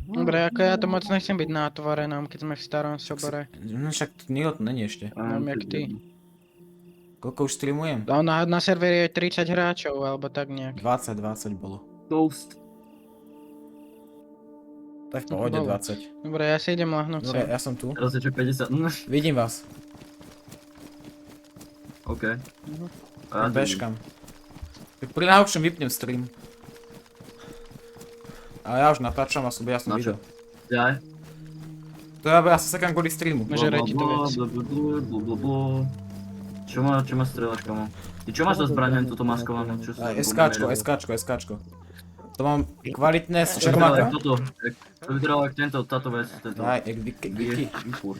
Dobre, ako ja to moc nechcem byť na otvorenom, keď sme v starom sobore. No však nikto to není ešte. Mám jak ty. Koľko už streamujem? No, na serveri je 30 hráčov, alebo tak nejak. 20 bolo. Toast. To je v pohode Bolo. 20. Dobre, ja si idem lahnúť Dobre, sem. ja som tu. Teraz je čo 50. Vidím vás. OK. A ja tu Bežkam. Tak pri najlepšom vypnem stream. Ale ja už natáčam a ja som Na čo? videl. Ja. To ja sa sekám kvôli streamu. Žere ti to vec. Čo má strelačka, mám? Ty čo máš za zbraň, toto maskované? Čo sa... SKčko. To mám kvalitné z Čo vyzeralo jak Čermáka. toto? To vyzeralo jak táto vec. Aj,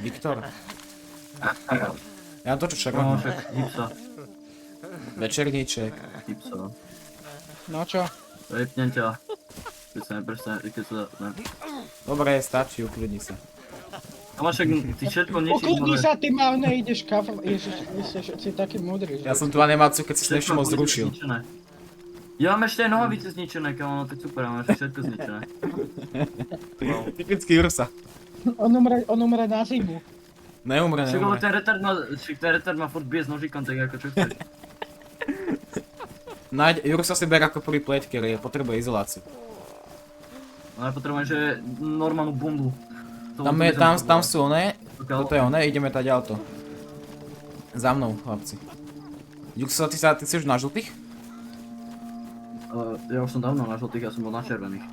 Viktor. Ja to čo No, čakám. však hipsa. Večerníček. Hipsa. No čo? Vypnem ťa. Keď sa neprestane, keď sa... Ne. Dobre, stačí, uklidni sa. A máš však, ty všetko ničíš, Ukludni sa, ty mal nejdeš kafl. Ježiš, si taký múdry. Ja som tu animáciu, keď si nevšimol zrušil. Ja mám ešte aj nohavice zničené, kamo, no to je super, máš všetko zničené. Wow. Typický Ursa. On umre na zimu. Neumre. Však ale ten retard má furt bije s nožikom, tak ako čo chceš. Ursa si ber ako prvý pleťker, potrebuje izoláciu. No ja potrebujem, že normálnu bundu. Tam sú oné, toto je oné, ideme tá ďalto. Za mnou, chlapci. Juxo, ty si už na žltých? Ja už som dávno na žltých, ja som bol na červených.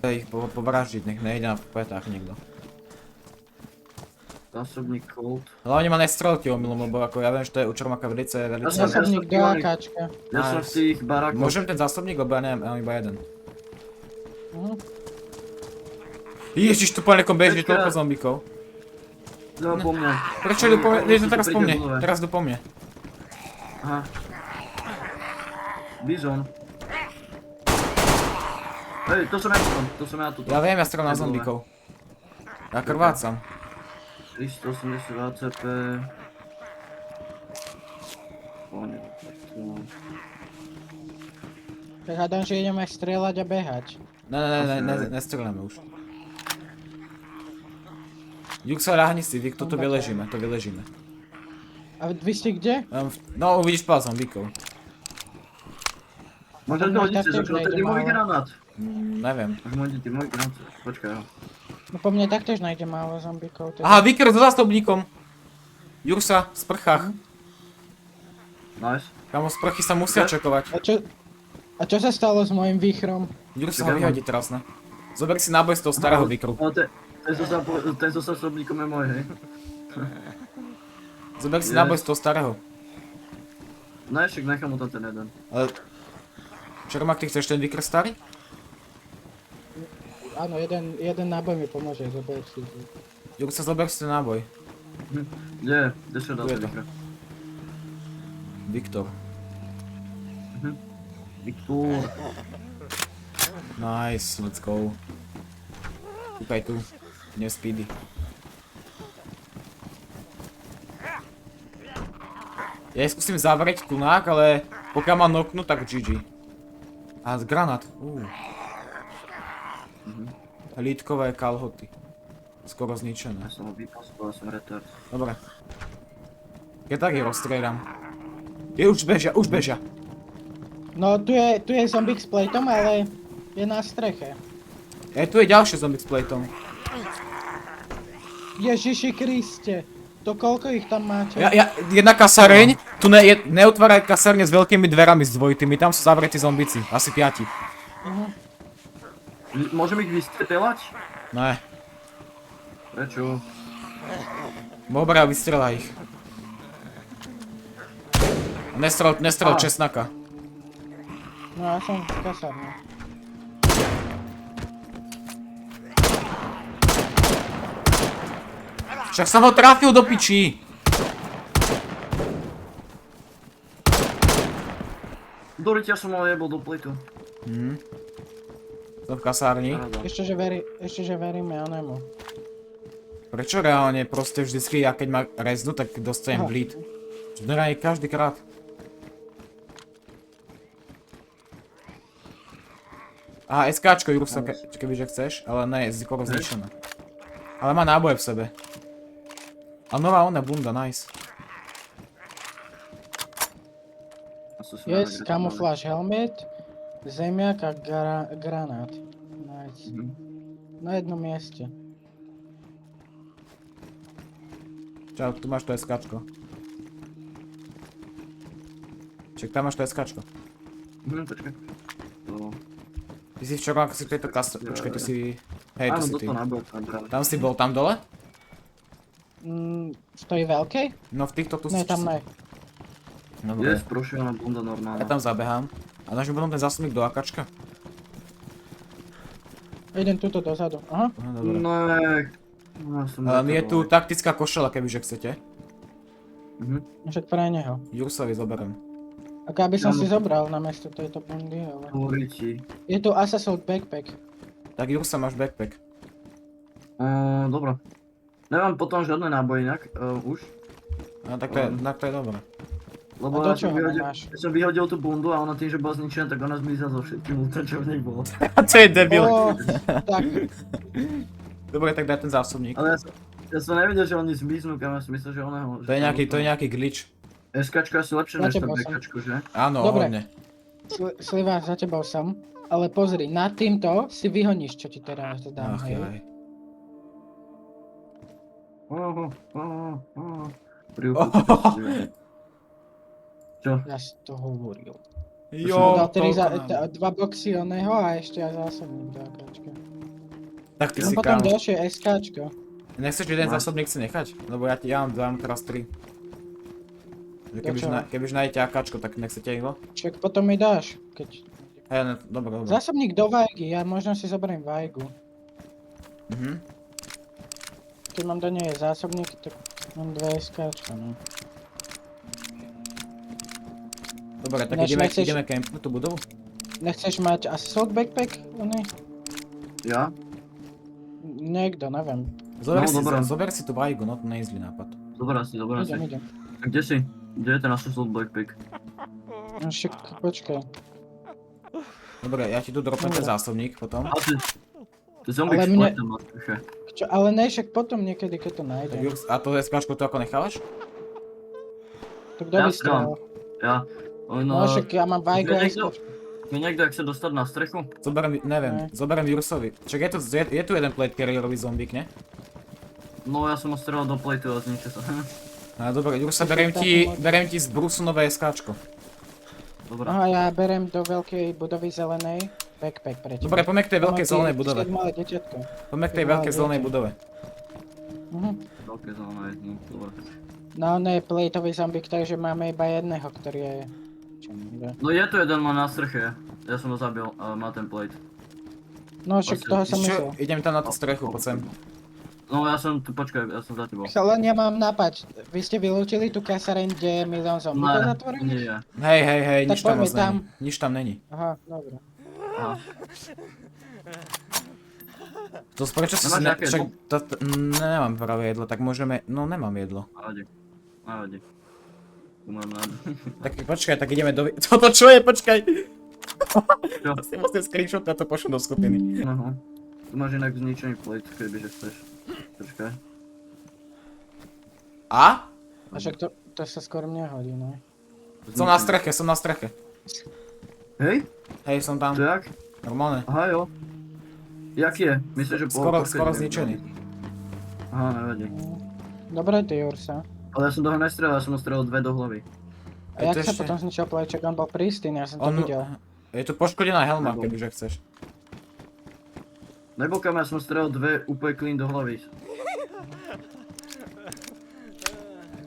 Ich povraždiť, nech nejde na petách niekto. Zásobník Colt. Hlavne ma nestrelky omylom, lebo ako ja viem, že to je u Čermáka velice. Zásobník do AKčka. Ja som v tých barákoch. Môžem ten zásobník, lebo ja neviem, ja mám iba jeden. Ježiš, tu po niekom beží toľko zombíkov. No po mne. Prečo idú po mne? Nie, teraz po mne. Teraz idú po mne. Aha. Bizon. Hej, to som ja tuto. Ja viem, ja strelám na zombíkov. Ja krvácam. 382 CP. Tak hádam, že ideme strieľať a behať. Nestrelíme už. Juxo, ľahni si, Vik, toto vyležíme, A vy ste kde? No, uvidíš pár zombíkov. Môžem to hodiť, že to je môj granát. Neviem. Môžete môj granát, počkaj. No po mne taktiež nájde málo zombíkov. Aha, Viker so zástupníkom. Jursa, v sprchách. Nice. Kamo, sprchy sa musia čekovať. A čo sa stalo s mojím výchrom? Jursa ho vyhodí teraz, ne? Zober si náboj z toho starého Vikru. No, ten so zásobníkom je môj, hej. Zober si náboj z toho starého. No však nechám mu to ten jeden. Ale... Čermák, ty chceš ten Vikr starý? Áno, jeden náboj mi pomôže, zober si. Jursa, zober si ten náboj. Nie, kde sa dal Tu je ten to. Viktor? Viktor. Viktor. Nice, let's go. Kúkaj tu. Nie speedy. Ja skúsim zavrieť tunák, ale pokiaľ ma knocknú, tak GG. A granát. Lítkové kalhoty. Skoro zničené. Ja som ho vyposlal, som retard. Dobre. Ja tak ich rozstrieľam. Už bežia. No tu je zombík s plejtom, ale je na streche. Tu je ďalší zombie s plejtom. Ježiši Kriste. To koľko ich tam máte? Jedna kasareň, tu neutváraj kasárne s veľkými dverami s dvojitými, tam sú zavretí zombici, asi 5. Môžem ich vystrelať? Ne. Prečo? Dobre, vystrelaj ich. Nestrel česnaka. No ja som v kasárne. Však som ho trafil do pičí. Doriť, ja som ho jebol do pletu. Som v kasárni. Ešte, že veríme onému. Prečo reálne? Proste vždycky, ja keď ma reznú, tak dostanem bleed. Generálne každý krát. Aha, SKčko Jursa, kebyže chceš, ale ne, je skoro zničená. Ale má náboje v sebe. A nová ona bunda, nice. Yes, camouflage helmet, zemiak a granát. Nice. Na jednom mieste. Čau, tu máš to SKčko. Čak, tam máš to SKčko. Počkaj. Ty si včera, ako si v tejto kastro... Počkaj, tu si... Hej, tu Áno, si ty. toto náboj tam práve. Tam si bol, tam dole? V tej veľkej? No v týchto tu Ne, si... tam ne. No Je dobre. sprošovaná bunda normálna. Ja tam zabehám. A dáš mi potom ten zásobník do AKčka? Idem tuto dozadu. Aha. No dobre. No, ja som Je tu taktická košela, kebyže chcete. Však pre neho. Jursovi zoberiem. Ako aby som Ja si mu- zobral namiesto tejto bundy, ale... Hovorí ti. Je tu Assault Backpack. Tak Jursa, máš backpack. Dobro. Nemám potom žiadne náboje inak, už. No tak to je dobré. Lebo A do ja som, čoho vyhodil, máš? ja som vyhodil tú bundu a ona tým, že bola zničená, tak ona zmizla zo všetkým útom, čo v nej bolo. To je debil. Tak. Dobre, tak daj ten zásobník. Ale ja som nevedel, že oni zmiznú, kam ja som myslel, že ona ho... To je nejaký glitch. SKčko asi lepšie než to Zatebal som. BKčko, že? Áno, Dobre. hodne. Sliva, za tebou som. Ale pozri, nad týmto si vyhoníš, čo ti teraz dám, Ach, hej. jaj. Čo? Ja si to hovoril. Jo, Dal tri toľko nám. dva boxy oného a ešte aj zásobník do akáčka. Tak ty No si potom kámo. ďalšie SKčko. Nechceš jeden zásobník si nechať? Lebo ja mám teraz 3. čoho? Kebyže nájdete AKčko, tak nechcete ich ho? Však potom mi dáš, keď... Hej, no, dobre, dobre. Zásobník do vajgy, ja možno si zoberiem vajgu. Keď mám do nej zásobník, tak mám 2 SKčka, no. Dobre, tak Ináč nechceš- ideme campnúť tú budovu? Nechceš mať Assault Backpack? Oný? Ja? Niekto, neviem. Zober si tú vajgu, no to nie je zlý nápad. Dobrá si. Idem. A kde si? Kde je ten Assault Backpack? No však, počkaj. Dobre, ja ti tu dropnem ten Dobre. zásobník potom. A ty zombie Ale mne- splet tam má trocha. Čo, ale ne, však potom niekedy, keď to nájdem. A to SKčko tu ako nechávaš? To kto Ja vystrel? Ja. No však ja mám vajgu a niekto- SKčko. Je niekto, jak sa dostať na strechu? Neviem, zoberiem Jursovi. Čak je tu jeden plate carrierový zombík, ne? No ja som ho strelal do plateu a zničil sa. No dobre, Jursa, Tak beriem ti z brusu nové SKčko. Dobre. Aha, ja berem do veľkej budovy zelenej backpack pre teba. Dobre, poďme k tej veľkej Mám zelenej ty- budove. ty malé deťatko. Poďme k tej malé veľkej zelenej dieťa. budove. Veľké zelené, no, dobre. No on je plateový zombík, takže máme iba jedného, ktorý je... Čo niekde. No je tu jeden má na streche. Ja som ho zabil a má ten plate. No však toho som Čo? myslel. Idem tam na tú strechu, poď sem. No ja som tu, počkaj, ja som za tebou. Len ja mám nápad. Vy ste vylúčili tú kasareň, kde je milión zombíkov Nie, zatvorených? nie. Hej, Tak nič tam poďme moc tam. není. Nič tam není. Aha, dobre. Aha. To prečo si Nemáš si nejaké jedlo? nemám práve jedlo, tak môžeme, no nemám jedlo. Nevadí. Tu mám na... Tak počkaj, tak ideme do... Toto čo je, počkaj! Čo? Si musím screenshot a to pošlem do skupiny. Aha. Tu máš inak zničený plate, kebyže chceš. Počkaj. A? A však to sa skôr mne hodí, no. Som na streche. Hej? Hej, som tam. To jak? Normálne. Aha jo. Jak je? Myslíš, že Skoro poškodený? zničený. Aha, nevadí. Dobre, ty Jursa. Ale ja som toho nestrelal, ja som ho strelal 2 do hlavy. A jak to sa ešte- potom zničil pleček? On bol pristý, ja som to videl. Je tu poškodená helma, Nebol. kebyže chceš. Nebol kam, ja som strelal 2 úplne clean do hlavy.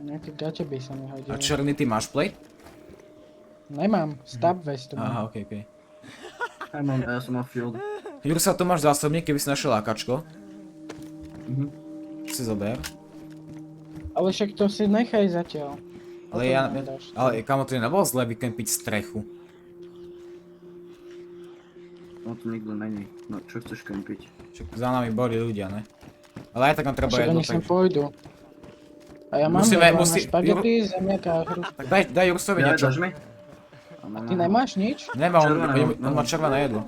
Nejaké gače by sa mi hodili. A černý, ty máš plate? Nemám, stab vestu. Aha, okej. Ja som mal field. Jursa, tu máš zásobník, keby si našiel AKčko. Si zober. Ale však to si nechaj zatiaľ. Ale kamo, to nebolo zle vykempiť strechu. No tu nikto není. No čo chceš kempiť? Však za nami boli ľudia, ne? Ale aj tak nám treba Však jedlo, oni sem takže... pôjdu. A ja mám Musíme- jedlo na musí- špagety, zemiaka a hrušky. Tak daj Jursovi Ja, niečo. dáš mi? Ty nemáš nič? Nemá, Červené, on má červené jedlo.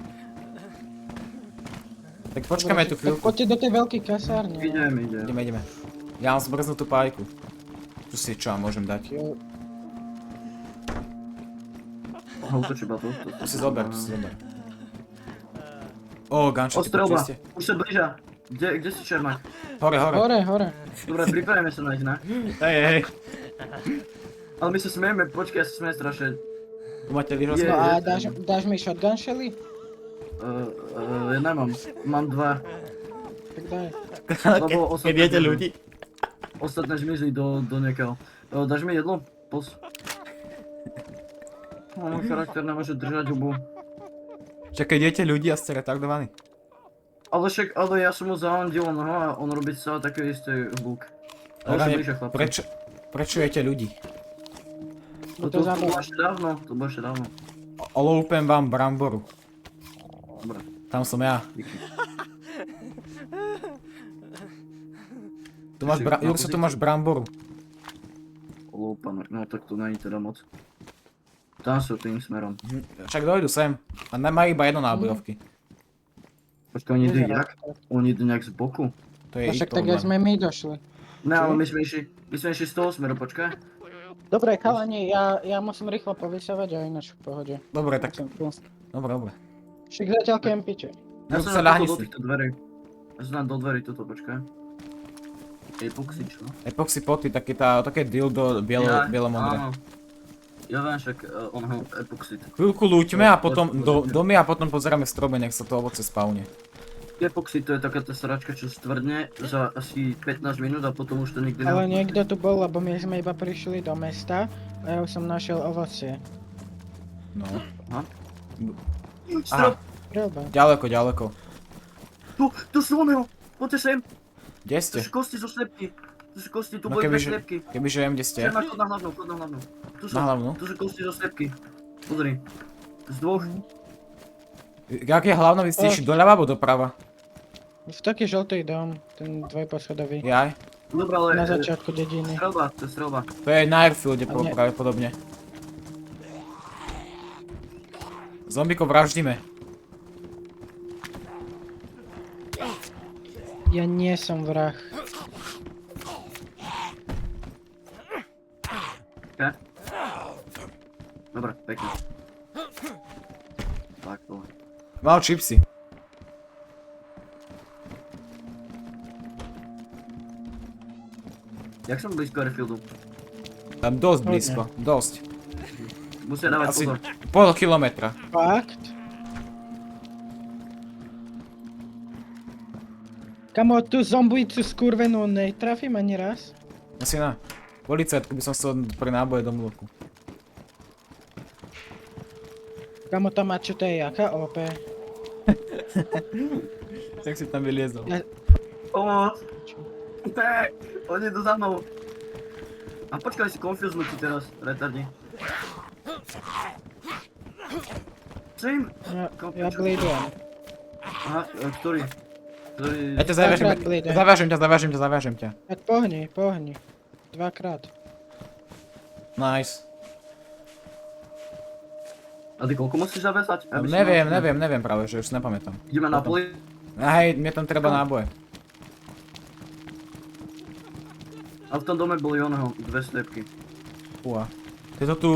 Tak počkáme tu Tak chvíľku. poďte do tej veľkej kasárne. Idem. Ideme. Ja mám zmrznutú pájku. Tu si čo vám môžem dať? Jo, Utočí ba to. Tu si zober. Ó, Gančo, ty Ostrelba, počuli ste? už sa blížia. Kde si Čermák? Hore. Hore. Dobre, pripravíme sa na ich, ne? Hej. Ale my sa smejeme, počkaj, ja sa smejem strašne. Tu máte Je. výrozky? No a dáš mi shotgun shelly? Ja nemám, mám 2. Tak daj. Lebo Keď viete ľudí. Ostatné zmizli do niekoho. Dáš mi jedlo? Pos. Môj charakter nemôže držať hubu. Čakaj, viete ľudí a ste retardovaní. Ale ja som mu zahodil noho a on robí sa také isté hluk. Ale už blíže, chlapci. Prečo viete ľudí? No To to bolo zabolo. ešte dávno. Olúpem vám bramboru. Dobre, Tam som ja. díky. Jurso, tu máš bramboru. Lúpane, no tak to není teda moc. Tam sú tým smerom. Však dojdu sem. A nemajú iba jedno nábojovky. Počkaj, oni idú jak? Oni idú nejak z boku? To je No ich však tak, jak sme problém. my došli. Ne, ale my sme išli z toho smeru, počkaj. Dobre, chalani, ja musím rýchlo povysávať a ináč v pohode. Dobre, tak. Som tu. Dobre. Však zatiaľ kempíte. Ja Jurso, som ľahni do si. týchto dverí. Ja som dám do dverí toto, počkaj. Epoxy, čo? Epoxy poty, také dildo bielo-modré. Áno. Ja viem, však on ho epoxid. Chvíľku lúťme a potom domy a potom pozeráme stromy, nech sa to ovoce spavne. Epoxid to je taká tá sračka, čo stvrdne za asi 15 minút a potom už to nikdy Ale niekto tu bol, lebo my sme iba prišli do mesta a ja už som našiel ovocie. No. Strop! Treba. Ďaleko. Tu sú oného! Poďte sem! Kde Tu ste? sú kosti zo slepky! Tu sú kosti, tu No boli dve kebyže slepky. viem, kde ste. Čermák, chod na hlavnú. Tu sú, Na hlavnú? tu sú kosti zo slepky. Pozri. Z dvoch. Jak je hlavno, vy ste išli doľava alebo doprava? V taký žltý dom, ten dvojposchodový. Jaj. Dobre, ale... Na začiatku dediny. Strelba, to je strelba. To je na airfielde pravdepodobne. Zombíkov vraždíme. Ja nie som vrah. Okay. Dobre, pekne. Tak, to. Mal čipsy. Jak som blízko airfieldu? Tam dosť blízko, dosť. Musia dávať Asi pozor. pol kilometra. Fakt? Kamo, tú zombicu skurvenú netrafím ani raz? Asi na. Policajtku by som chcel pre náboje do mlúku. Kamo, tam má čo to je, jaká OP? Tak si tam vyliezol. Pomoc! Oni idú za mnou. A počkaj, si konfuznutý teraz, retardi. Co im? Ja bleedujem. Aha, ktorý? Ja ťa zaviažem, Dvakrát blíde. zaviažem ťa. Tak pohni. Dvakrát. Nice. A ty koľko musíš zaviazať? Neviem práve, že už si nepamätám. Ideme na poli. Hej, mne tam treba náboje. A v tom dome boli oného, dve sliepky. Fúha. Tieto tu,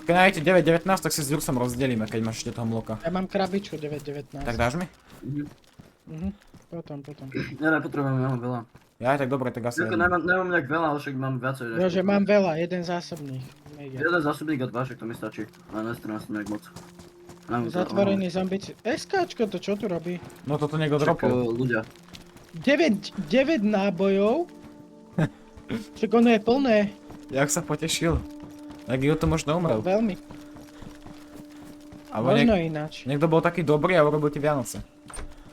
keď nájdete 9.19, tak si s Jursom rozdelíme, keď máš ešte toho mloka. Ja mám krabičku 9.19. Tak dáš mi? Potom. Ja nepotrebujem, ja mám veľa. Ja, tak dobre, tak asi Jako jeden. nemám nejak veľa, ale však mám viacej. Jo, že mám veľa, jeden zásobník. Mega. Jeden zásobník a dva, však to mi stačí. Ale nestrana som nejak moc. Zatvorený zombici. SKčko, to čo tu robí? No toto niekto Však dropol. ľudia. 9 nábojov? Však ono je plné. Jak sa potešil. Tak ju to možno umrel. Veľmi. Alebo Možno ináč. niekto bol taký dobrý a urobil ti Vianoce.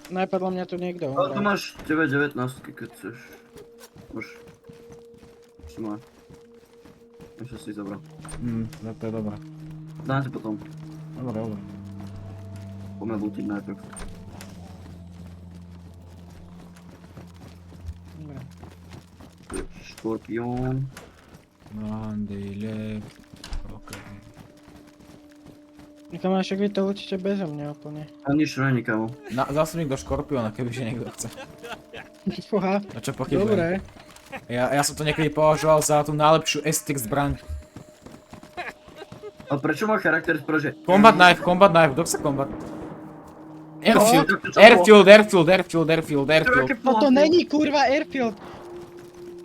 Najpadlo mňa tu niekto Ale tu umrel. máš 9.19, keď chceš. Už. Si má. Ešte si zobral. No to je dobré. Dám si potom. Dobre. Poďme lútiť najprv. Dobre. Škorpión. Mandejle. Okay. Kamo, však vy to určite bezo mňa úplne. A nič to není, kamo. Zasuník do škorpióna, kebyže niekto chce. Fúha, No čo pochybujem. dobre. Ja som to niekedy považoval za tú najlepšiu STX zbraň. A prečo má charakter že... Combat knife, kto chce combat? Airfield, No, tak to airfield. Toto není kurva airfield.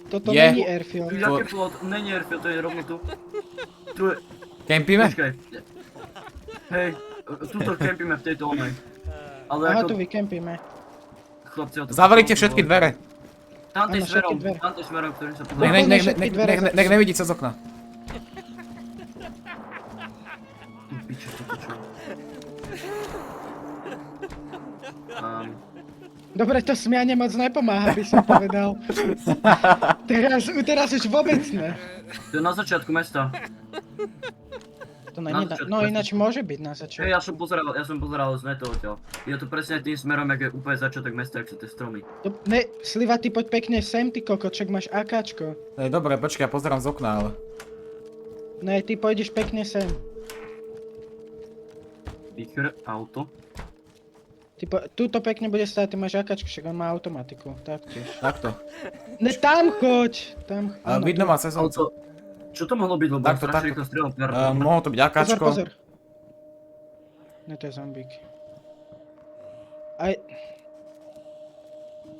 Toto Je. není airfield. Jaký plot? Není airfield, to je rovno tu. Tu je... Kempíme? Počkaj. Hej, tuto kempíme v tejto onej. Ale Aha, ako... tu vykempíme. Chlapci, ja to... Zavalite všetky dvere. Tam Áno, všetky dvere. smerom, ktorým sa Nech, pozerá. nech, nech, všetky nech, dvere nech, nech nevidí cez okna. Piče, toto čo? Dobre, to smianie moc nepomáha, by som povedal. Teraz už vôbec ne. To je na začiatku mesta. To není, no ináč môže byť na Hej, začiatku. ja som pozeral z netu odtiaľ. Je to presne tým smerom, jak je úplne začiatok mesta, jak sú tie stromy. Ne, Sliva, ty poď pekne sem, ty kokoček, máš akáčko. Dobre, počkaj, ja pozerám z okna, ale... Ne, ty pôjdeš pekne sem. Biker, auto. Tuto pekne bude stáť, ty máš akáčku, však on má automatiku, taktiež. Takto. Ne, tam choď! Tam, Ale vidno ma cez okno. Auto. Čo to mohlo byť, lebo Takto, strašne takto. rýchlo strieľal. Mohlo to byť Pozor, akáčko. pozor. Ne, to je zombík. Aj,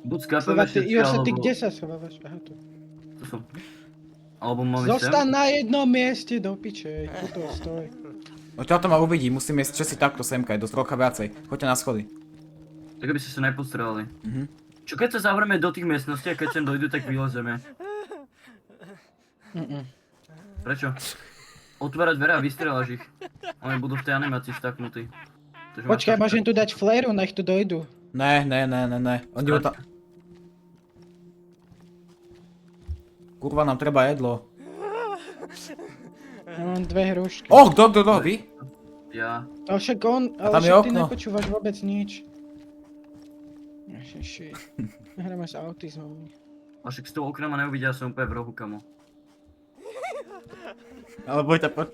Buď skápeme Sliva, ty, všetci, Jursa, ty alebo... kde sa schovávaš? Aha, tu. Tu som. Alebo máme sem. Zostaň na jednom mieste, do piče, tuto stoj. Odtiaľ to ma uvidí, musíme ísť všetci takto semka, je dosť trocha viacej. Choďte na schody. Tak aby ste sa nepostreľali. Mhm. Čo keď sa zavrieme do tých miestností a keď sem dojdu, tak vylezeme? Prečo? Otvárať dvere a vystrieľaš ich. Oni budú v tej animácii štaknutí. Takže máš Počkaj, to- môžem tu dať fléru, nech tu dojdu. Ne. Oni budú tam... Kurva, nám treba jedlo. Ja mám dve hrušky. Kto, vy? Ja. Ale však on, A ale tam je však ty okno. nepočúvaš vôbec nič. Ježiši, hráme s autizmom. A však z toho okna ma neuvidia, som úplne v rohu, kamo. Ale Vojta, poď.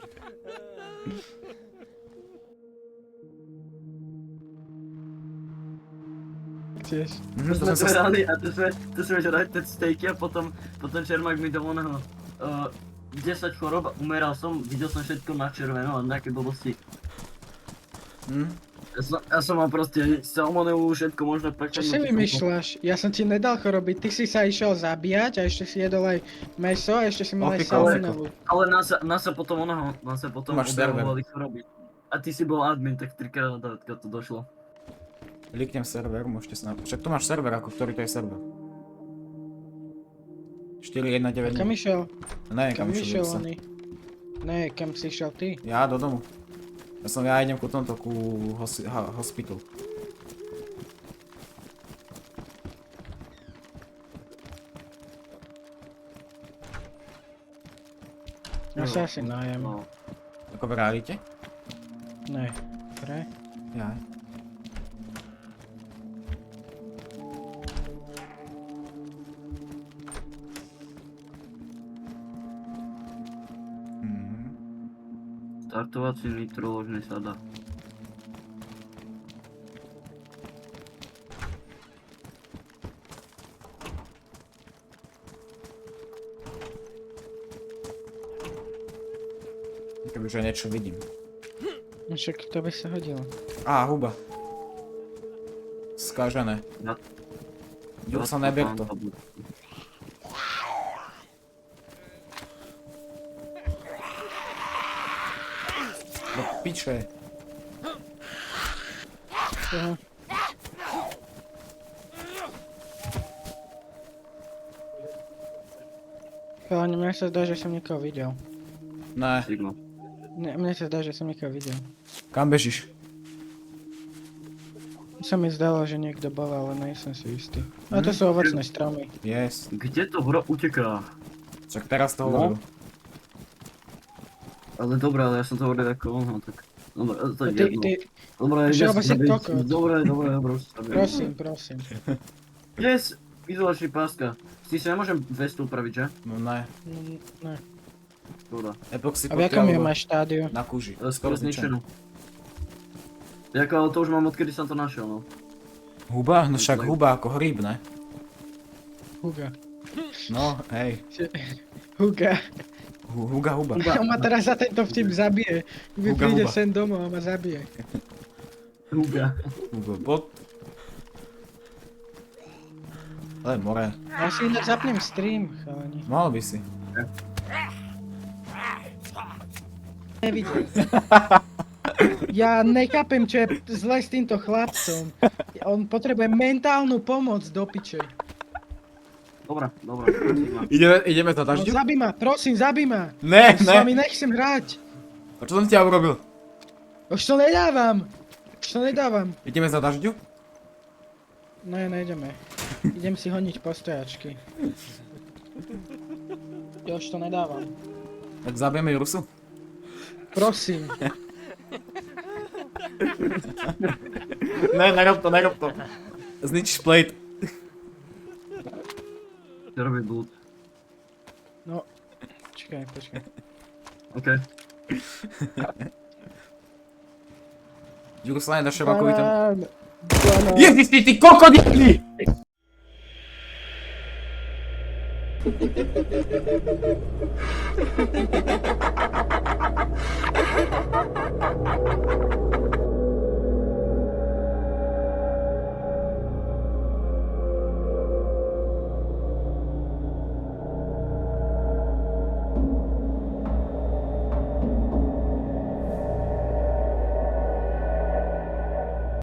Tiež. To sme zverali a to sme žrali tie stejky a potom Čermák mi do oného 10 chorob, umeral som, videl som všetko na červeno a nejaké blbosti. Ja som mal proste salmonelu, všetko možno Čo si vymýšľaš? Ja som ti nedal choroby, ty si sa išiel zabíjať a ešte si jedol aj meso a ešte si mal aj Opíkal salmonelu. Ale nás sa potom Máš server. objavovali choroby. A ty si bol admin, tak 3 krát to došlo. Liknem server, môžete sa... Však tu máš server, ako ktorý to je server. 4.1.9. Kam išiel? Neviem, Kam išiel sa. oný? Ne, kam si išiel ty? Ja do domu. Ja idem ku tomto, ku hospital. Ja sa asi najem. No. Ako vrálite? Ne. Dobre. Ja. Startovací nitroložný sada. Kebyže niečo vidím. No však to by sa hodilo. Huba. Skažené. Ďur sa neber to. Do piče. Aha. Chalani, mne sa zdá, že som niekoho videl. Ne. Sigma. Ne, mne sa zdá, že som niekoho videl. Kam bežíš? Sa mi zdalo, že niekto bol, ale nejsem si istý. A to sú ovocné stromy. Yes. Kde to hro uteká? Čak teraz to No. hovoril. Ale dobré, ale ja som to hovoril ako ono, tak... Dobre, to je Ty, jedno. ty, Dobre, Ešte, ja lebo sa si zabiť. kokot. Dobre, už sa zabiť. prosím. Yes! Izolačný páska. S tým sa nemôžem vestu upraviť, že? No ne. Ne. Škoda. Epoxy A v jakom ju potiaľ máš štádiu? na kúži. Skoro zničenú. Jako to už mám odkedy som to našiel, no. Huba? No však huba ako hríb, ne? Huga. No, hej. Huga. Huga, huba. On ma teraz za tento vtip zabije. Vy Huga, príde huba. sem domov a ma zabije. Huga. Huba, bot. Ale more. Ja si inak zapnem stream, chalani. Mal by si. Nevidel. Ja nechápem, čo je zle s týmto chlapcom. On potrebuje mentálnu pomoc do piče. Dobra. Ideme za No, dažďu? zabij ma, prosím, zabij ma. Ne, S vami ne. nechcem hrať. A čo som ťa urobil? Už to nedávam. Ideme za dažďu? Ne, nejdeme. Idem si honiť postojačky. Ja už to nedávam. Tak zabijeme Rusu? Prosím. Ne, nerob to. Zničíš plate. Čo robí blúd? No, počkaj. OK. Jugoslávia na Šebakovi tam... Banán. Ježiš, ty kokodíli!